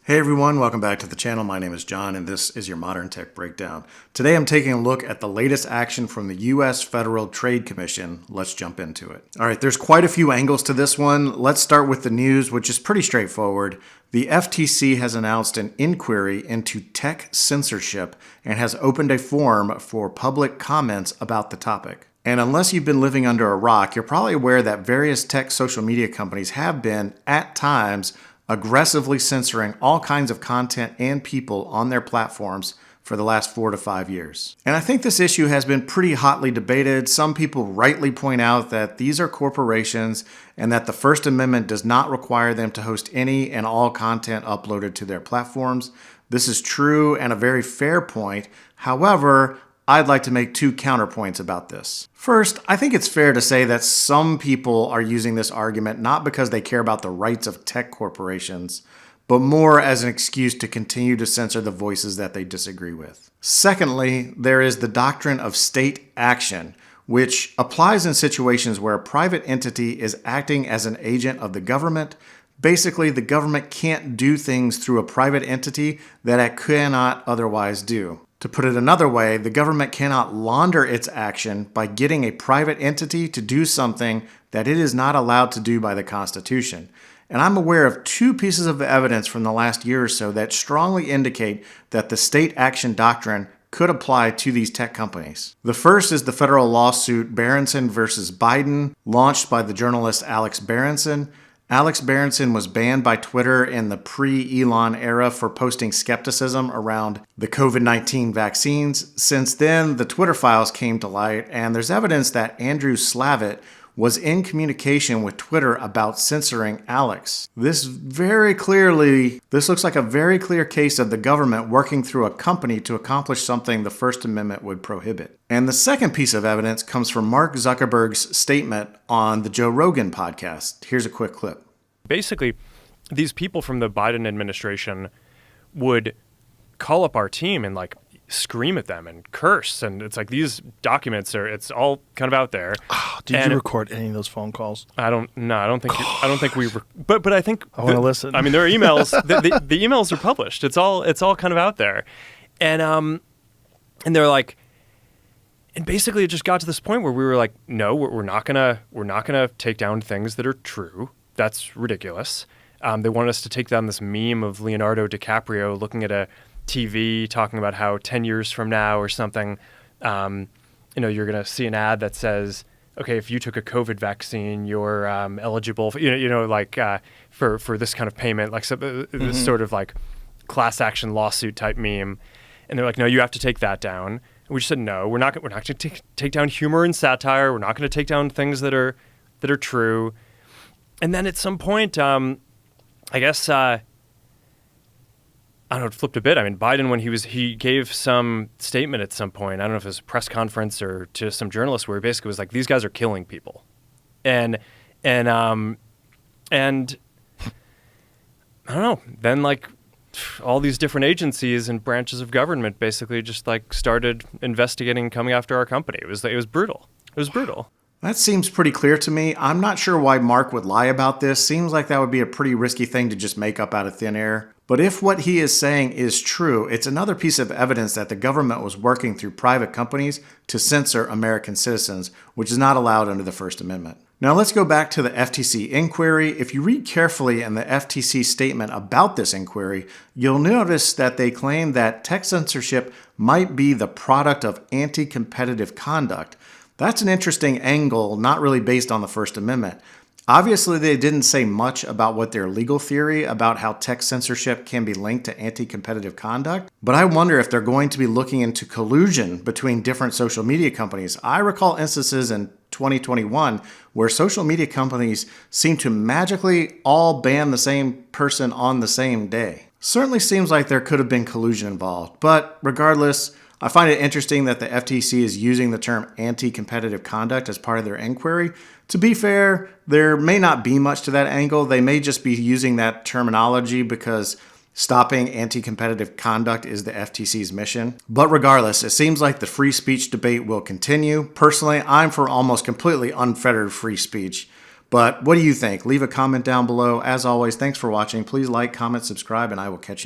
Hey everyone, welcome back to the channel. My name is John and this is your Modern Tech Breakdown. Today I'm taking a look at the latest action from the U.S. Federal Trade Commission. Let's jump into it. All right, there's quite a few angles to this one. Let's start with the news, which is pretty straightforward. The FTC has announced an inquiry into tech censorship and has opened a forum for public comments about the topic. And unless you've been living under a rock, you're probably aware that various tech social media companies have been, at times, aggressively censoring all kinds of content and people on their platforms for the last 4 to 5 years. And I think this issue has been pretty hotly debated. Some people rightly point out that these are corporations and that the First Amendment does not require them to host any and all content uploaded to their platforms. This is true and a very fair point. However, I'd like to make 2 counterpoints about this. First, I think it's fair to say that some people are using this argument not because they care about the rights of tech corporations, but more as an excuse to continue to censor the voices that they disagree with. Secondly, there is the doctrine of state action, which applies in situations where a private entity is acting as an agent of the government. Basically, the government can't do things through a private entity that it cannot otherwise do. To put it another way, the government cannot launder its action by getting a private entity to do something that it is not allowed to do by the Constitution. And I'm aware of 2 pieces of evidence from the last year or so that strongly indicate that the state action doctrine could apply to these tech companies. The first is the federal lawsuit Berenson versus Biden, launched by the journalist Alex Berenson. Alex Berenson was banned by Twitter in the pre-Elon era for posting skepticism around the COVID-19 vaccines. Since then, the Twitter files came to light, and there's evidence that Andrew Slavitt was in communication with Twitter about censoring Alex. This looks like a very clear case of the government working through a company to accomplish something the First Amendment would prohibit. And the second piece of evidence comes from Mark Zuckerberg's statement on the Joe Rogan podcast. Here's a quick clip. Basically, these people from the Biden administration would call up our team and scream at them and curse, and it's like these documents it's all kind of out there. Oh, did you record any of those phone calls? I don't think we but I think I want to listen. I mean, there are emails. the emails are published. It's all kind of out there, and they're like, and basically it just got to this point where we were like, no, we're not gonna take down things that are true. That's ridiculous. They want us to take down this meme of Leonardo DiCaprio looking at a TV talking about how 10 years from now or something, you're going to see an ad that says, okay, if you took a COVID vaccine, you're eligible for, for this kind of payment, this sort of class action lawsuit type meme. And they're like, no, you have to take that down. And we just said, no, we're not going to take down humor and satire. We're not going to take down things that are true. And then at some point, I guess, I don't know, it flipped a bit. I mean, Biden, when he gave some statement at some point, I don't know if it was a press conference or to some journalists, where he basically was like, these guys are killing people. And I don't know, then all these different agencies and branches of government basically just started investigating, coming after our company. It was brutal. It was brutal. That seems pretty clear to me. I'm not sure why Mark would lie about this. Seems like that would be a pretty risky thing to just make up out of thin air. But if what he is saying is true, it's another piece of evidence that the government was working through private companies to censor American citizens, which is not allowed under the First Amendment. Now let's go back to the FTC inquiry. If you read carefully in the FTC statement about this inquiry, you'll notice that they claim that tech censorship might be the product of anti-competitive conduct. That's an interesting angle, not really based on the First Amendment. Obviously, they didn't say much about what their legal theory about how tech censorship can be linked to anti-competitive conduct, but I wonder if they're going to be looking into collusion between different social media companies. I recall instances in 2021 where social media companies seem to magically all ban the same person on the same day. Certainly seems like there could have been collusion involved, but regardless, I find it interesting that the FTC is using the term anti-competitive conduct as part of their inquiry. To be fair, there may not be much to that angle. They may just be using that terminology because stopping anti-competitive conduct is the FTC's mission. But regardless, it seems like the free speech debate will continue. Personally, I'm for almost completely unfettered free speech. But what do you think? Leave a comment down below. As always, thanks for watching. Please like, comment, subscribe, and I will catch you